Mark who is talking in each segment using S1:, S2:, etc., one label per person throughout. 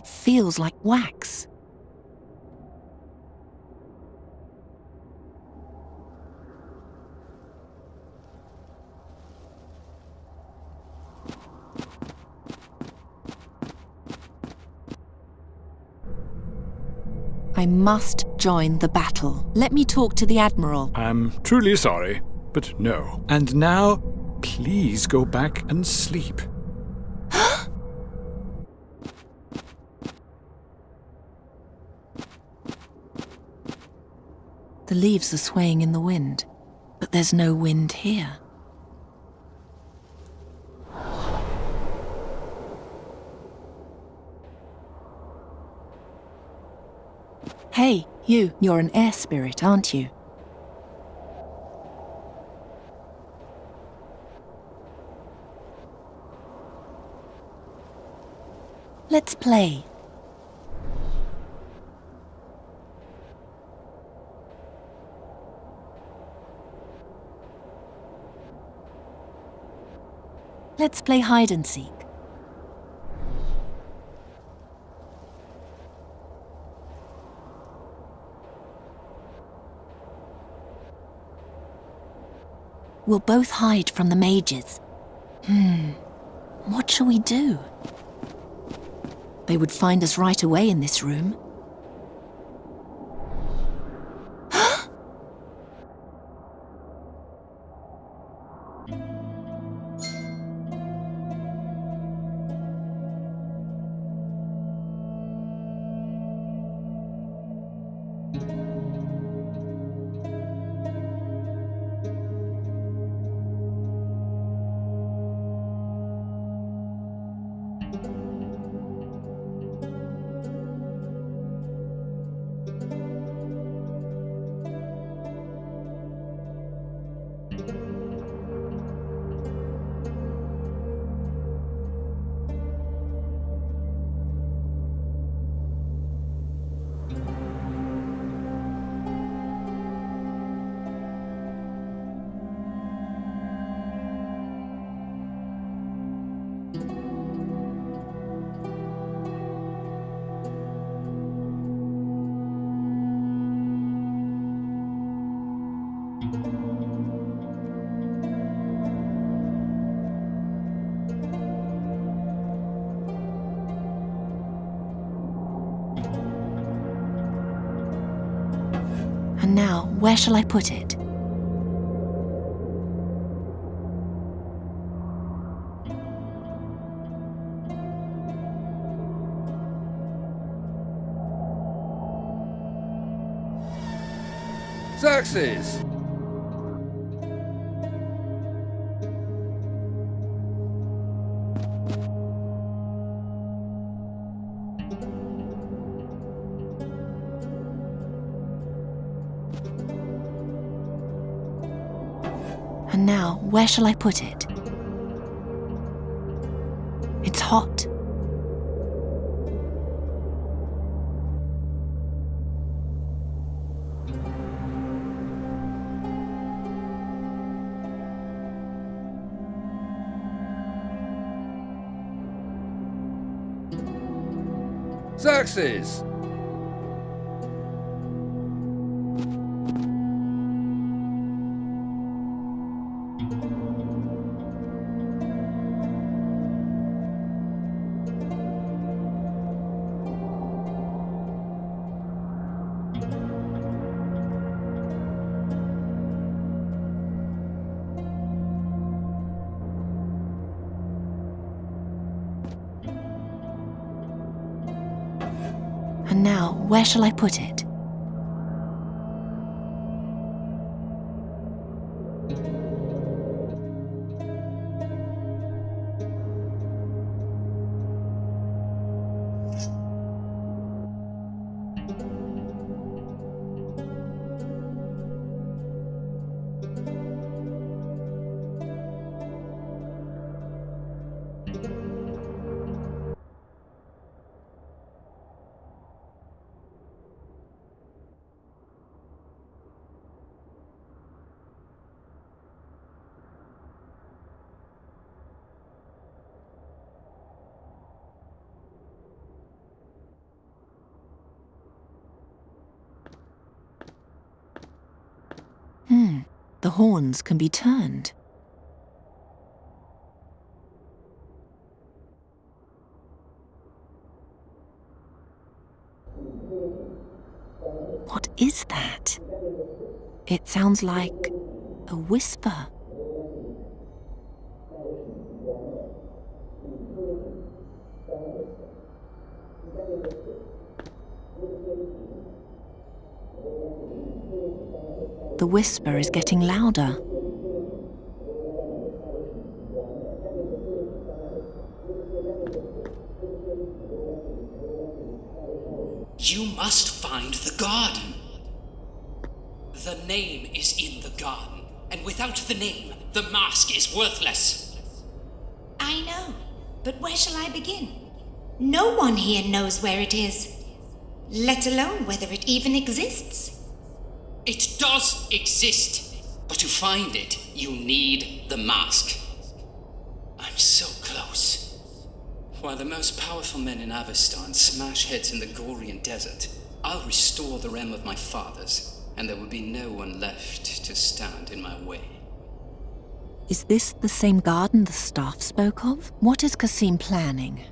S1: It feels like wax. I must join the battle. Let me talk to the Admiral.
S2: I'm truly sorry, but no. And now, please go back and sleep.
S1: The leaves are swaying in the wind, but there's no wind here. Hey, you're an air spirit, aren't you? Let's play. Let's play hide and seek. We'll both hide from the mages. What shall we do? They would find us right away in this room. And now, where shall I put it?
S3: Xerxes!
S1: And now, where shall I put it? It's hot.
S3: Xerxes!
S1: And now, where shall I put it? the horns can be turned. What is that? It sounds like a whisper. The whisper is getting louder.
S3: You must find the garden. The name is in the garden, and without the name, the mask is worthless.
S4: I know, but where shall I begin? No one here knows where it is, let alone whether it even exists.
S3: It does exist, but to find it, you need the mask. I'm so close. While the most powerful men in Avestan smash heads in the Gorian desert, I'll restore the realm of my fathers, and there will be no one left to stand in my way.
S1: Is this the same garden the staff spoke of? What is Kasim planning?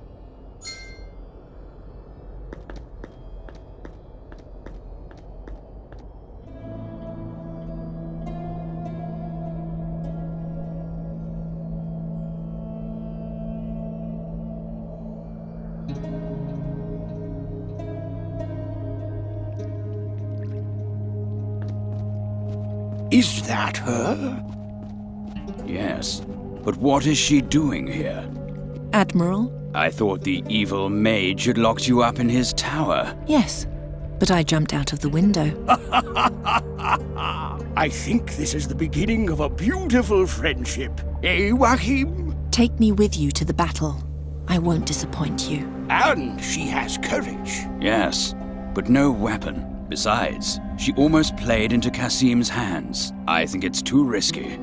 S5: Is that her?
S6: Yes, but what is she doing here?
S1: Admiral?
S6: I thought the evil mage had locked you up in his tower.
S1: Yes, but I jumped out of the window.
S5: I think this is the beginning of a beautiful friendship. Eh, Wahim?
S1: Take me with you to the battle. I won't disappoint you.
S5: And she has courage.
S6: Yes, but no weapon. Besides, she almost played into Kasim's hands. I think it's too risky.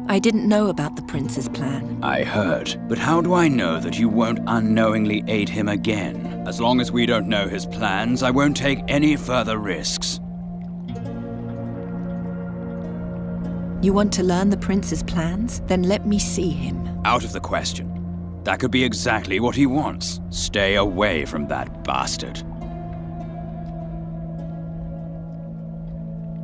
S1: I didn't know about the prince's plan.
S6: I heard, but how do I know that you won't unknowingly aid him again? As long as we don't know his plans, I won't take any further risks.
S1: You want to learn the prince's plans? Then let me see him.
S6: Out of the question. That could be exactly what he wants. Stay away from that bastard.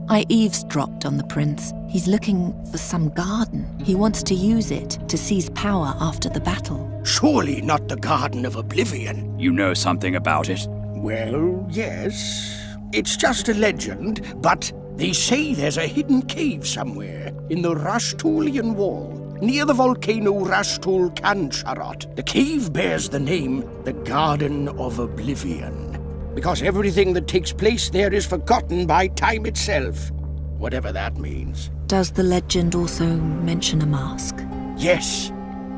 S1: I eavesdropped on the prince. He's looking for some garden. He wants to use it to seize power after the battle.
S5: Surely not the Garden of Oblivion.
S6: You know something about it?
S5: Well, yes. It's just a legend, but they say there's a hidden cave somewhere in the Rashtulian Wall, near the volcano Rashtul Kancharot. The cave bears the name the Garden of Oblivion, because everything that takes place there is forgotten by time itself, whatever that means.
S1: Does the legend also mention a mask?
S5: Yes,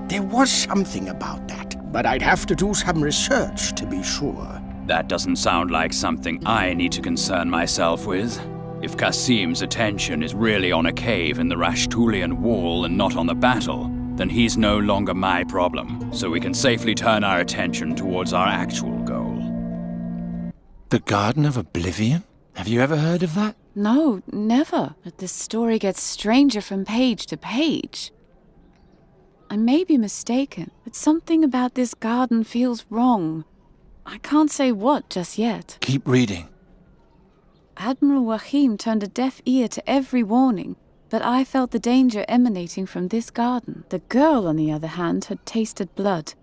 S5: there was something about that, but I'd have to do some research to be sure.
S6: That doesn't sound like something I need to concern myself with. If Kasim's attention is really on a cave in the Rashtulian Wall and not on the battle, then he's no longer my problem, so we can safely turn our attention towards our actual goal.
S7: The Garden of Oblivion? Have you ever heard of that?
S8: No, never. But the story gets stranger from page to page. I may be mistaken, but something about this garden feels wrong. I can't say what just yet.
S7: Keep reading.
S8: Admiral Wahim turned a deaf ear to every warning, but I felt the danger emanating from this garden. The girl, on the other hand, had tasted blood.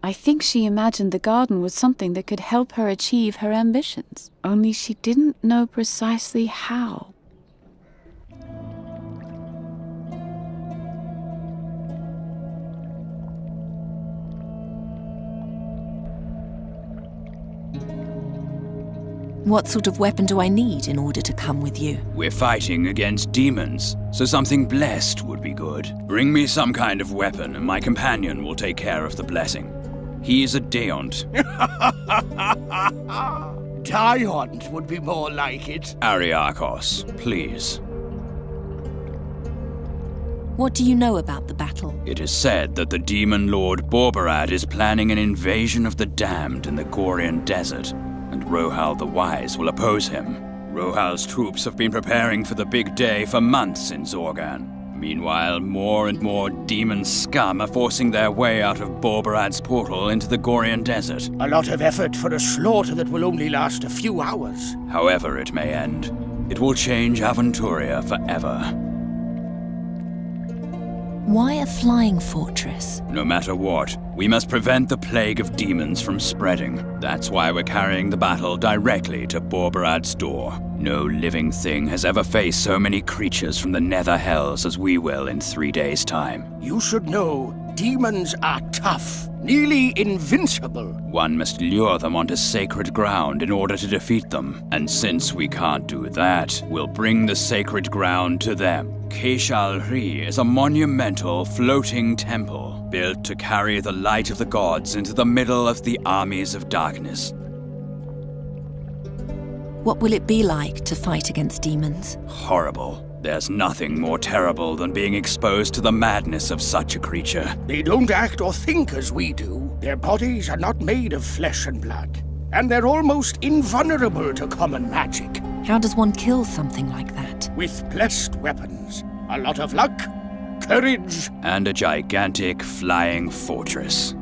S8: I think she imagined the garden was something that could help her achieve her ambitions, only she didn't know precisely how.
S1: What sort of weapon do I need in order to come with you?
S6: We're fighting against demons, so something blessed would be good. Bring me some kind of weapon, and my companion will take care of the blessing. He's a Deont.
S5: Diont would be more like it.
S6: Ariakos, please.
S1: What do you know about the battle? battle?
S6: It is said that the demon lord Borberad is planning an invasion of the damned in the Gorian desert, and Rohal the Wise will oppose him. Rohal's troops have been preparing for the big day for months in Zorgan. Meanwhile, more and more demon scum are forcing their way out of Borberad's portal into the Gorian desert.
S5: A lot of effort for a slaughter that will only last a few hours.
S6: However it may end, it will change Aventuria forever.
S1: Why a flying fortress?
S6: No matter what, we must prevent the plague of demons from spreading. That's why we're carrying the battle directly to Borberad's door. No living thing has ever faced so many creatures from the nether hells as we will in 3 days' time.
S5: You should know, demons are tough, nearly invincible.
S6: One must lure them onto sacred ground in order to defeat them. And since we can't do that, we'll bring the sacred ground to them. Keshal-Ri is a monumental floating temple built to carry the light of the gods into the middle of the armies of darkness.
S1: What will it be like to fight against demons?
S6: Horrible. There's nothing more terrible than being exposed to the madness of such a creature.
S5: They don't act or think as we do. Their bodies are not made of flesh and blood, and they're almost invulnerable to common magic.
S1: How does one kill something like that?
S5: With blessed weapons, a lot of luck, courage,
S6: and a gigantic flying fortress.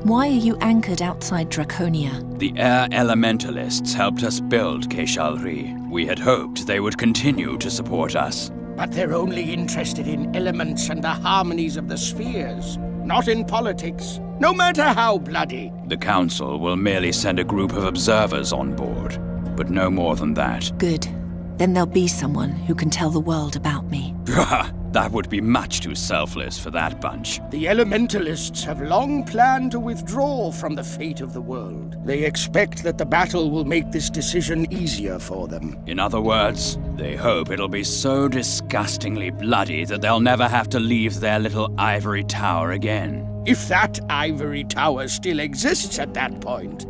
S1: Why are you anchored outside Draconia?
S6: The air elementalists helped us build Keshal-Ri. We had hoped they would continue to support us.
S5: But they're only interested in elements and the harmonies of the spheres, not in politics, no matter how bloody.
S6: The Council will merely send a group of observers on board, but no more than that.
S1: Good. Then there'll be someone who can tell the world about me.
S6: That would be much too selfless for that bunch.
S5: The elementalists have long planned to withdraw from the fate of the world. They expect that the battle will make this decision easier for them.
S6: In other words, they hope it'll be so disgustingly bloody that they'll never have to leave their little ivory tower again.
S5: If that ivory tower still exists at that point.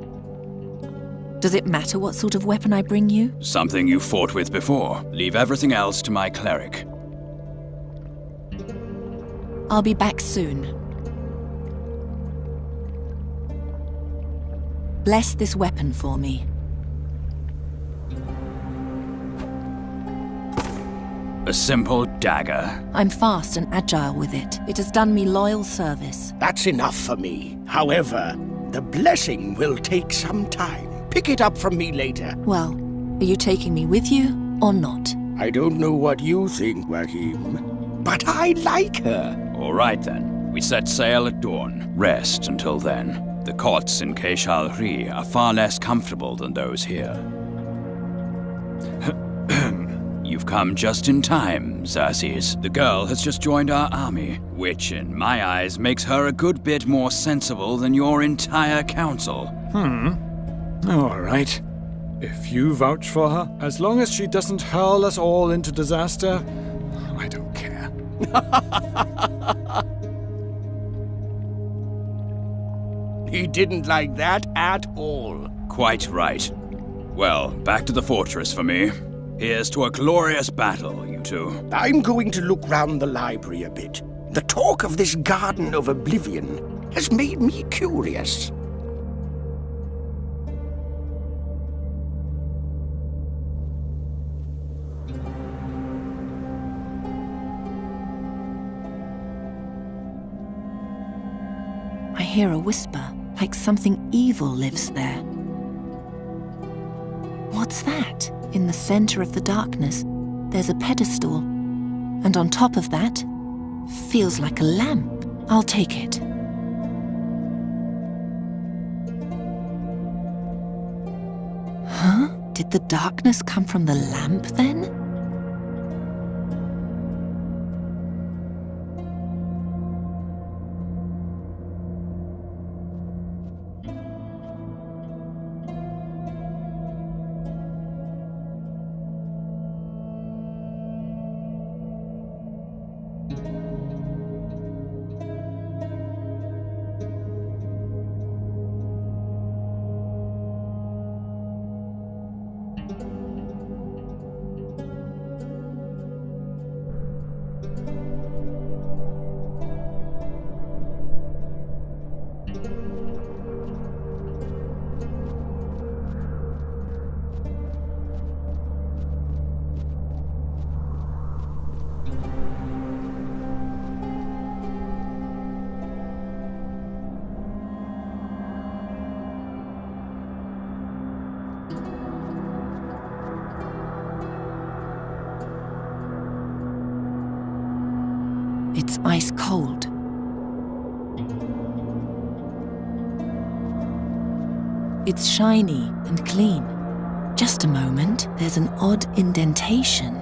S1: Does it matter what sort of weapon I bring you?
S6: Something you fought with before. Leave everything else to my cleric.
S1: I'll be back soon. Bless this weapon for me.
S6: A simple dagger.
S1: I'm fast and agile with it. It has done me loyal service.
S5: That's enough for me. However, the blessing will take some time. Pick it up from me later.
S1: Well, are you taking me with you or not?
S5: I don't know what you think, Wahim, but I like her.
S6: All right then. We set sail at dawn. Rest until then. The cots in Keshal-Ri are far less comfortable than those here. You've come just in time, Xerxes. The girl has just joined our army, which, in my eyes, makes her a good bit more sensible than your entire council.
S2: All right. If you vouch for her, as long as she doesn't hurl us all into disaster, I don't care.
S5: He didn't like that at all.
S6: Quite right. Well, back to the fortress for me. Here's to a glorious battle, you two.
S5: I'm going to look round the library a bit. The talk of this Garden of Oblivion has made me curious.
S1: I hear a whisper, like something evil lives there. What's that? In the center of the darkness, there's a pedestal. And on top of that, feels like a lamp. I'll take it. Huh? Did the darkness come from the lamp then? It's ice cold. It's shiny and clean. Just a moment, there's an odd indentation.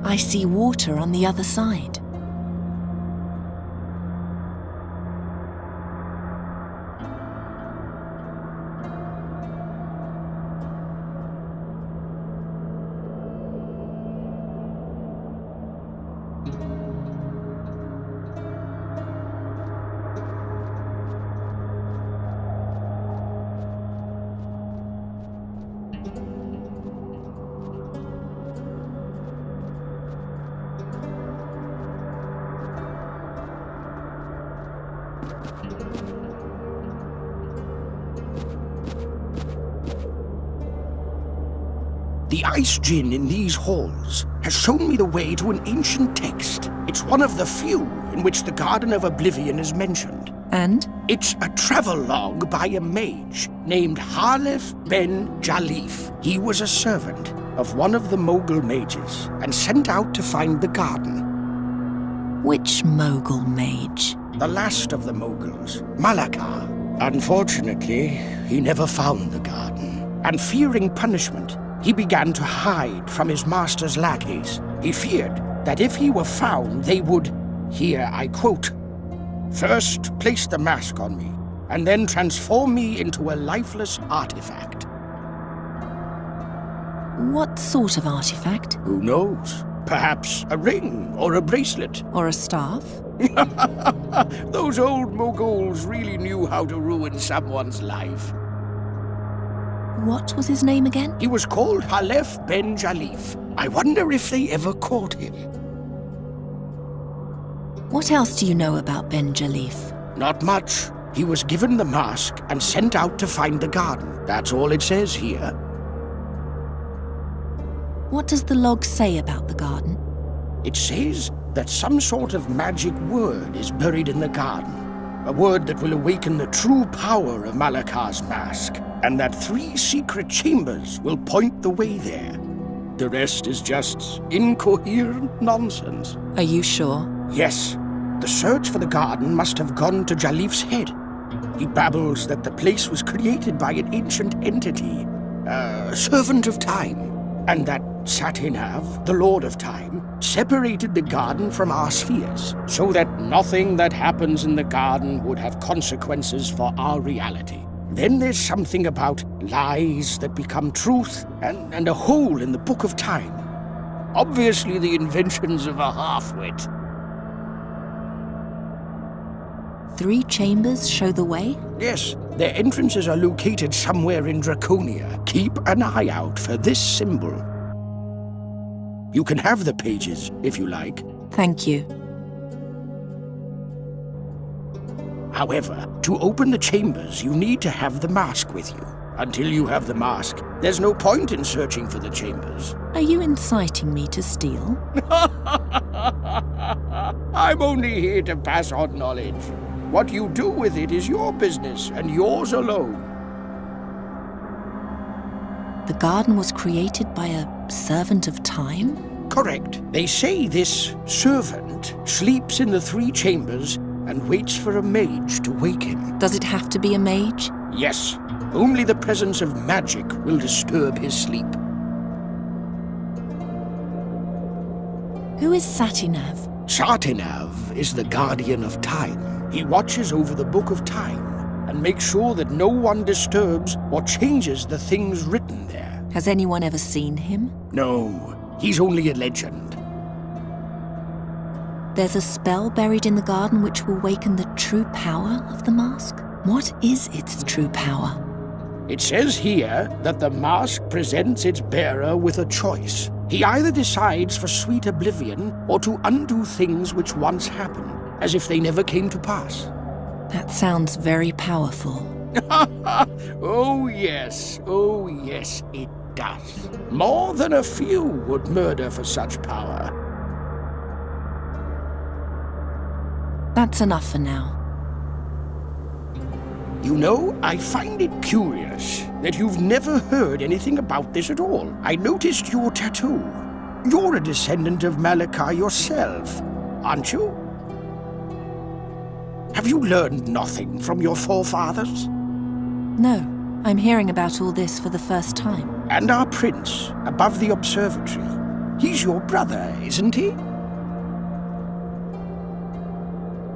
S1: I see water on the other side.
S5: The ice djinn in these halls has shown me the way to an ancient text. It's one of the few in which the Garden of Oblivion is mentioned.
S1: And?
S5: It's a travelogue by a mage named Halef ben Jalif. He was a servant of one of the Mogul mages and sent out to find the garden.
S1: Which Mogul mage?
S5: The last of the Moguls, Malakar. Unfortunately, he never found the garden, and fearing punishment, he began to hide from his master's lackeys. He feared that if he were found, they would, here I quote, "First place the mask on me, and then transform me into a lifeless artifact."
S1: What sort of artifact?
S5: Who knows? Perhaps a ring or a bracelet.
S1: Or a staff?
S5: Those old Moguls really knew how to ruin someone's life.
S1: What was his name again?
S5: He was called Halef ben Jalif. I wonder if they ever caught him.
S1: What else do you know about Ben Jalif?
S5: Not much. He was given the mask and sent out to find the garden. That's all it says here.
S1: What does the log say about the garden?
S5: It says that some sort of magic word is buried in the garden. A word that will awaken the true power of Malakar's mask, and that 3 secret chambers will point the way there. The rest is just incoherent nonsense.
S1: Are you sure?
S5: Yes. The search for the garden must have gone to Jalif's head. He babbles that the place was created by an ancient entity, a servant of time, and that Satinav, the Lord of Time, separated the garden from our spheres, so that nothing that happens in the garden would have consequences for our reality. Then there's something about lies that become truth, and a hole in the Book of Time. Obviously the inventions of a half-wit.
S1: 3 chambers show the way?
S5: Yes, their entrances are located somewhere in Draconia. Keep an eye out for this symbol. You can have the pages, if you like.
S1: Thank you.
S5: However, to open the chambers, you need to have the mask with you. Until you have the mask, there's no point in searching for the chambers.
S1: Are you inciting me to steal?
S5: I'm only here to pass on knowledge. What you do with it is your business, and yours alone.
S1: The garden was created by a servant of time?
S5: Correct. They say this servant sleeps in the 3 chambers and waits for a mage to wake him.
S1: Does it have to be a mage?
S5: Yes. Only the presence of magic will disturb his sleep.
S1: Who is Satinav?
S5: Satinav is the guardian of time. He watches over the Book of Time and makes sure that no one disturbs or changes the things written there.
S1: Has anyone ever seen him?
S5: No, he's only a legend.
S1: There's a spell buried in the garden which will waken the true power of the mask? What is its true power?
S5: It says here that the mask presents its bearer with a choice. He either decides for sweet oblivion or to undo things which once happened, as if they never came to pass.
S1: That sounds very powerful.
S5: Oh yes, it does. More than a few would murder for such power.
S1: That's enough for now.
S5: You know, I find it curious that you've never heard anything about this at all. I noticed your tattoo. You're a descendant of Malachi yourself, aren't you? Have you learned nothing from your forefathers?
S1: No, I'm hearing about all this for the first time.
S5: And our prince, above the observatory. He's your brother, isn't he?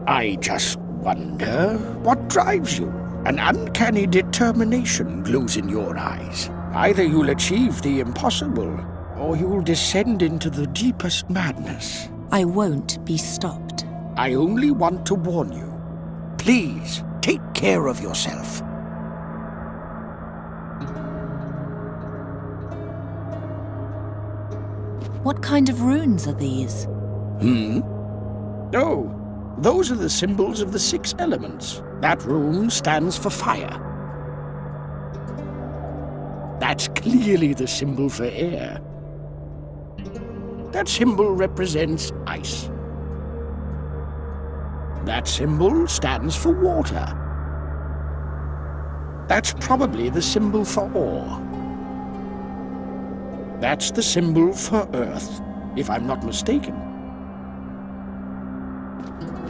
S5: I just wonder what drives you. An uncanny determination glows in your eyes. Either you'll achieve the impossible, or you'll descend into the deepest madness.
S1: I won't be stopped.
S5: I only want to warn you. Please, take care of yourself.
S1: What kind of runes are these?
S5: Oh, those are the symbols of the 6 elements. That rune stands for fire. That's clearly the symbol for air. That symbol represents ice. That symbol stands for water. That's probably the symbol for ore. That's the symbol for earth, if I'm not mistaken.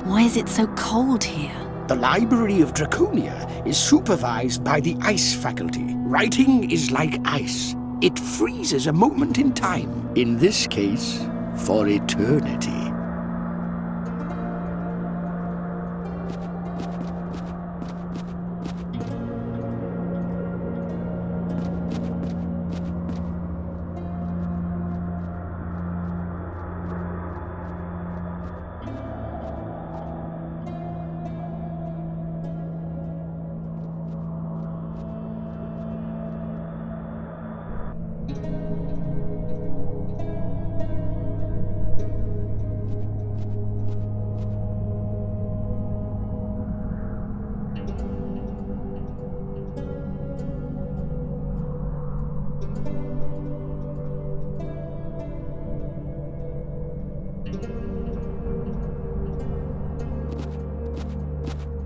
S1: Why is it so cold here?
S5: The Library of Draconia is supervised by the Ice Faculty. Writing is like ice. It freezes a moment in time. In this case, for eternity.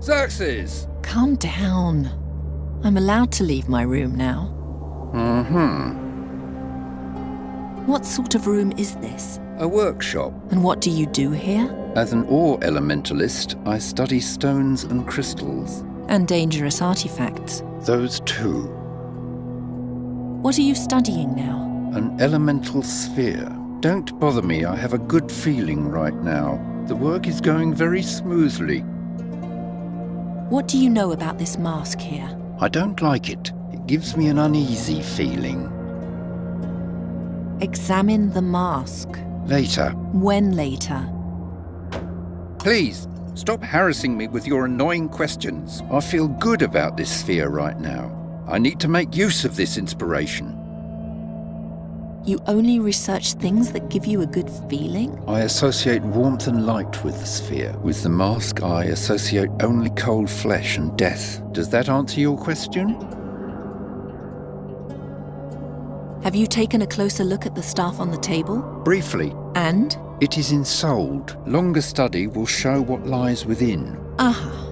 S9: Xerxes!
S1: Calm down. I'm allowed to leave my room now. What sort of room is this?
S9: A workshop.
S1: And what do you do here?
S9: As an ore elementalist, I study stones and crystals.
S1: And dangerous artifacts.
S9: Those too.
S1: What are you studying now?
S9: An elemental sphere. Don't bother me, I have a good feeling right now. The work is going very smoothly.
S1: What do you know about this mask here?
S9: I don't like it. It gives me an uneasy feeling.
S1: Examine the mask.
S9: Later.
S1: When later?
S9: Please, stop harassing me with your annoying questions. I feel good about this sphere right now. I need to make use of this inspiration.
S1: You only research things that give you a good feeling?
S9: I associate warmth and light with the sphere. With the mask, I associate only cold flesh and death. Does that answer your question?
S1: Have you taken a closer look at the staff on the table?
S9: Briefly.
S1: And?
S9: It is ensouled. Longer study will show what lies within.
S1: Aha.